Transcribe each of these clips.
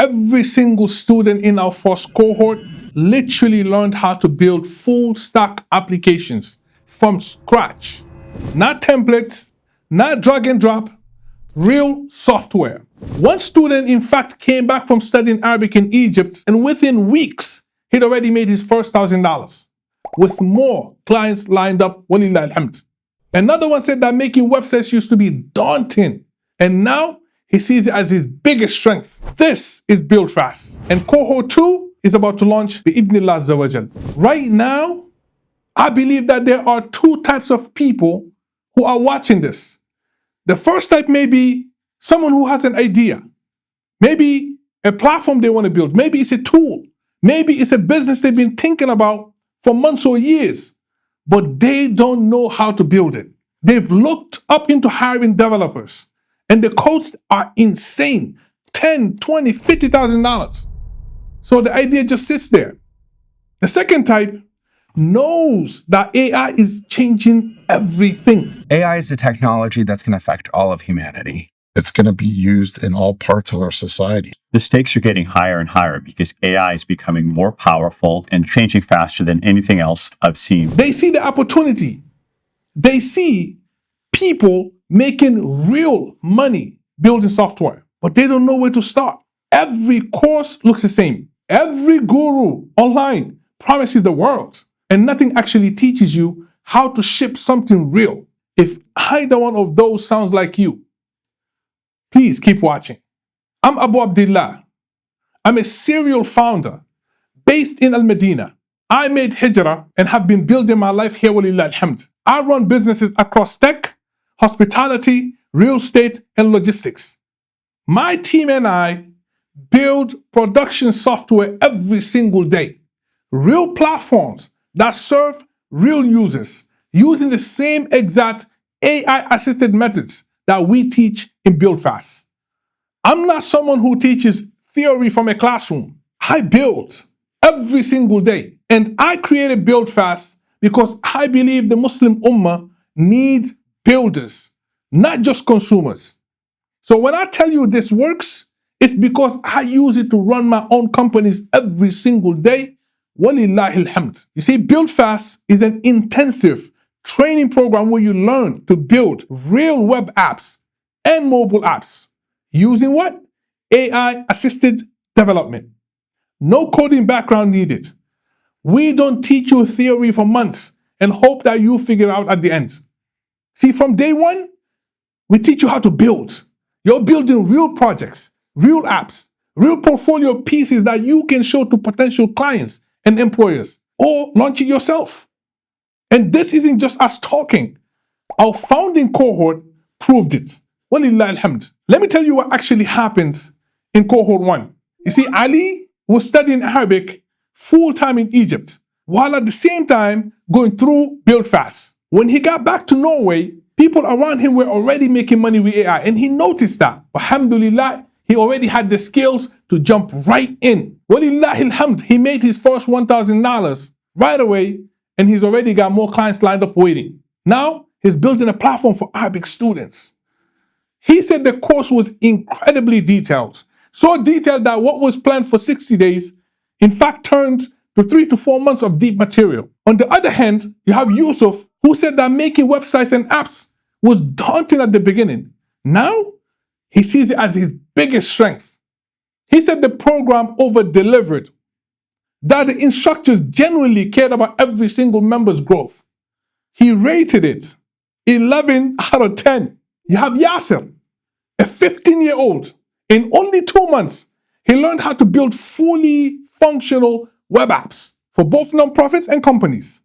every single student in our first cohort literally learned how to build full stack applications from scratch. Not templates, not drag and drop, real software. One student, in fact, came back from studying Arabic in Egypt, and within weeks, he'd already made his first $1,000, with more clients lined up, walillah alhamd. Another one said that making websites used to be daunting, and now he sees it as his biggest strength. This is BuildFast, and cohort 2 is about to launch bi'idhnillah azza wa jal. Right now, I believe that there are two types of people who are watching this. The first type may be someone who has an idea, maybe a platform they want to build, maybe it's a tool, maybe it's a business they've been thinking about for months or years, but they don't know how to build it. They've looked up into hiring developers, and the costs are insane, $10,000, $20,000, $50,000. So the idea just sits there. The second type knows that AI is changing everything. AI is a technology that's going to affect all of humanity. It's going to be used in all parts of our society. The stakes are getting higher and higher because AI is becoming more powerful and changing faster than anything else I've seen. They see the opportunity. They see people making real money building software, but they don't know where to start. Every course looks the same. Every guru online promises the world, and nothing actually teaches you how to ship something real. If either one of those sounds like you, please keep watching. I'm Abu Abdillah. I'm a serial founder based in Madinah. I made hijrah and have been building my life here, walillah alhamd. I run businesses across tech, hospitality, real estate, and logistics. My team and I build production software every single day. Real platforms that serve real users using the same exact AI-assisted methods that we teach in BuildFast. I'm not someone who teaches theory from a classroom. I build every single day. And I created BuildFast because I believe the Muslim Ummah needs builders, not just consumers. So when I tell you this works, it's because I use it to run my own companies every single day. Walillahi alhamd. You see, BuildFast is an intensive training program where you learn to build real web apps and mobile apps using what? AI-assisted development. No coding background needed. We don't teach you theory for months and hope that you figure it out at the end. See, from day one, we teach you how to build. You're building real projects, real apps, real portfolio pieces that you can show to potential clients and employers, or launch it yourself. And this isn't just us talking. Our founding cohort proved it. Walillah alhamd. Let me tell you what actually happened in cohort 1. You see, Ali was studying Arabic full-time in Egypt, while at the same time going through BuildFast. When he got back to Norway, people around him were already making money with AI, and he noticed that. Alhamdulillah, he already had the skills to jump right in. Walillahi alhamd, he made his first $1,000 right away, and he's already got more clients lined up waiting. Now, he's building a platform for Arabic students. He said the course was incredibly detailed. So detailed that what was planned for 60 days, in fact, turned to 3 to 4 months of deep material. On the other hand, you have Yusuf, who said that making websites and apps was daunting at the beginning. Now, he sees it as his biggest strength. He said the program over-delivered, that the instructors genuinely cared about every single member's growth. He rated it 11 out of 10. You have Yasser, a 15-year-old. In only 2 months, he learned how to build fully functional web apps for both nonprofits and companies.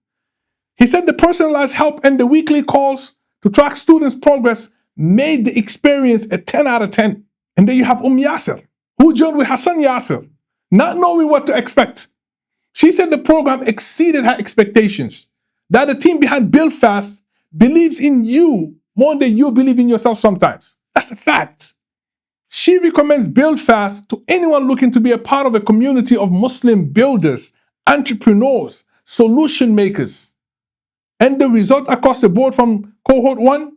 He said the personalized help and the weekly calls to track students' progress made the experience a 10 out of 10. And then you have Yasser, who joined with Hassan Yasser, not knowing what to expect. She said the program exceeded her expectations, that the team behind BuildFast believes in you more than you believe in yourself sometimes. That's a fact. She recommends BuildFast to anyone looking to be a part of a community of Muslim builders, entrepreneurs, solution makers. And the result across the board from cohort 1,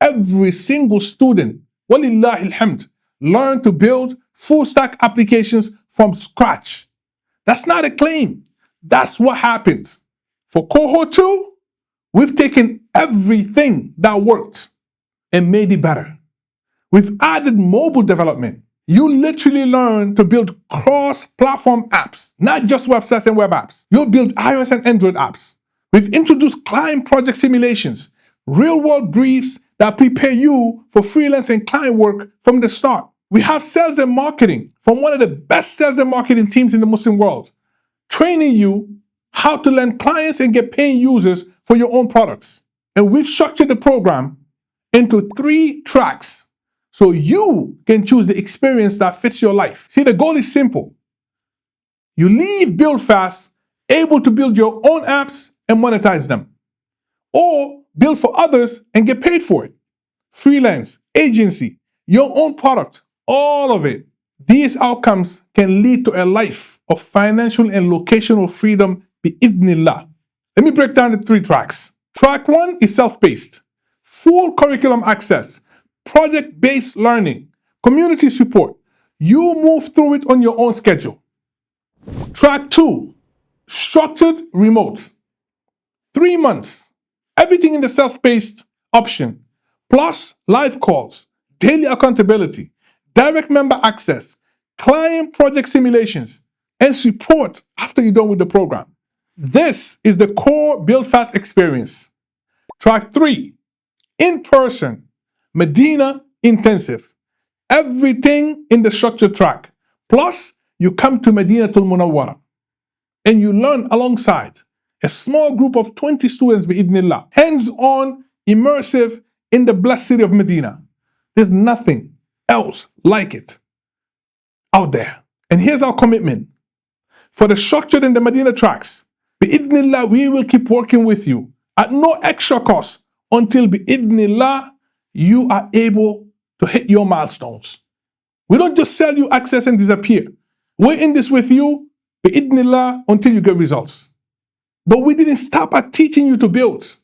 every single student, walillahi alhamd, learned to build full stack applications from scratch. That's not a claim. That's what happens. For cohort 2, we've taken everything that worked and made it better. We've added mobile development. You literally learn to build cross-platform apps, not just websites and web apps. You'll build iOS and Android apps. We've introduced client project simulations, real-world briefs that prepare you for freelance and client work from the start. We have sales and marketing from one of the best sales and marketing teams in the Muslim world, training you how to land clients and get paying users for your own products. And we've structured the program into 3 tracks so you can choose the experience that fits your life. See, the goal is simple. You leave BuildFast able to build your own apps and monetize them, or build for others and get paid for it. Freelance, agency, your own product, all of it. These outcomes can lead to a life of financial and locational freedom bi-idhnillah. Let me break down the 3 tracks. Track 1 is self-paced, full curriculum access, project-based learning, community support. You move through it on your own schedule. Track 2, structured remote. 3 months, everything in the self-paced option, plus live calls, daily accountability, direct member access, client project simulations, and support after you're done with the program. This is the core BuildFast experience. Track 3, in-person, Madinah intensive. Everything in the structured track. Plus, you come to Madinatul Munawwara and you learn alongside a small group of 20 students bi-idhnillah, hands-on, immersive in the blessed city of Medina. There's nothing else like it out there. And here's our commitment. For the structured and the Medina tracks, bi-idhnillah, we will keep working with you at no extra cost until bi-idhnillah, you are able to hit your milestones. We don't just sell you access and disappear. We're in this with you bi-idhnillah until you get results. But we didn't stop at teaching you to build.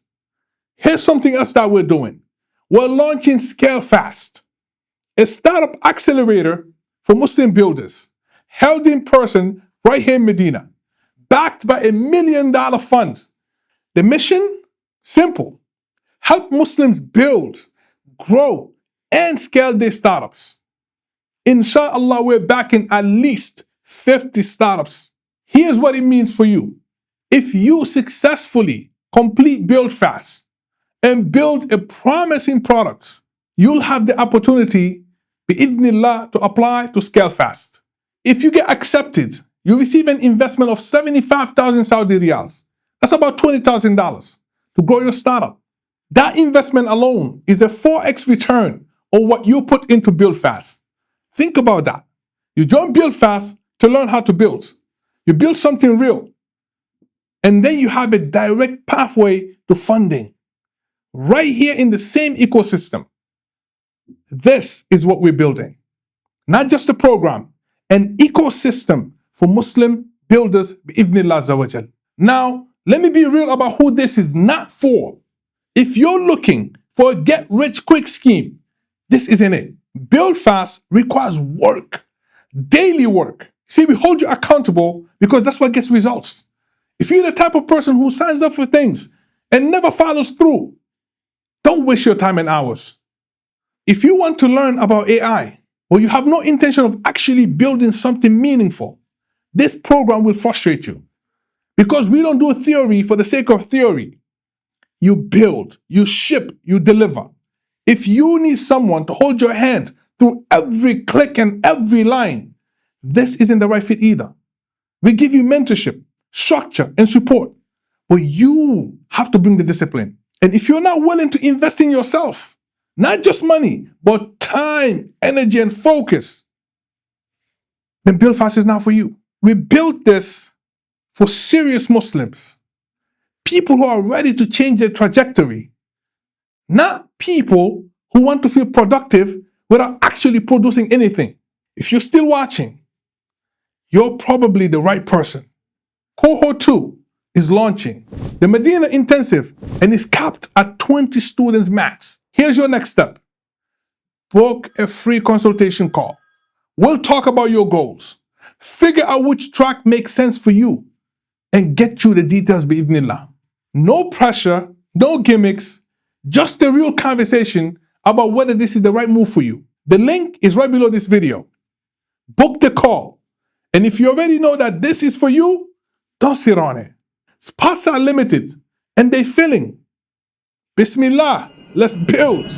Here's something else that we're doing. We're launching Scale Fast, a startup accelerator for Muslim builders, held in person right here in Medina, backed by $1 million fund. The mission? Simple. Help Muslims build, grow, and scale their startups. Inshallah, we're backing at least 50 startups. Here's what it means for you. If you successfully complete BuildFast and build a promising product, you'll have the opportunity, bi-idhnillah, to apply to Scale Fast. If you get accepted, you receive an investment of 75,000 Saudi riyals. That's about $20,000 to grow your startup. That investment alone is a 4x return on what you put into BuildFast. Think about that. You join BuildFast to learn how to build. You build something real. And then you have a direct pathway to funding right here in the same ecosystem. This is what we're building. Not just a program, an ecosystem for Muslim builders bi-idhnillah azza wa jal. Now, let me be real about who this is not for. If you're looking for a get-rich-quick scheme, this isn't it. BuildFast requires work, daily work. See, we hold you accountable because that's what gets results. If you're the type of person who signs up for things and never follows through, don't waste your time and hours. If you want to learn about AI, but you have no intention of actually building something meaningful, this program will frustrate you. Because we don't do theory for the sake of theory. You build, you ship, you deliver. If you need someone to hold your hand through every click and every line, this isn't the right fit either. We give you mentorship, structure, and support, but you have to bring the discipline. And if you're not willing to invest in yourself, not just money, but time, energy, and focus, then BuildFast is not for you. We built this for serious Muslims, people who are ready to change their trajectory, not people who want to feel productive without actually producing anything. If you're still watching, you're probably the right person. Cohort 2 is launching the Medina Intensive and is capped at 20 students max. Here's your next step. Book a free consultation call. We'll talk about your goals, figure out which track makes sense for you, and get you the details bi'idhnillah. No pressure, no gimmicks, just a real conversation about whether this is the right move for you. The link is right below this video. Book the call. And if you already know that this is for you, don't sit on it. Spots are limited and they're filling. Bismillah, let's build.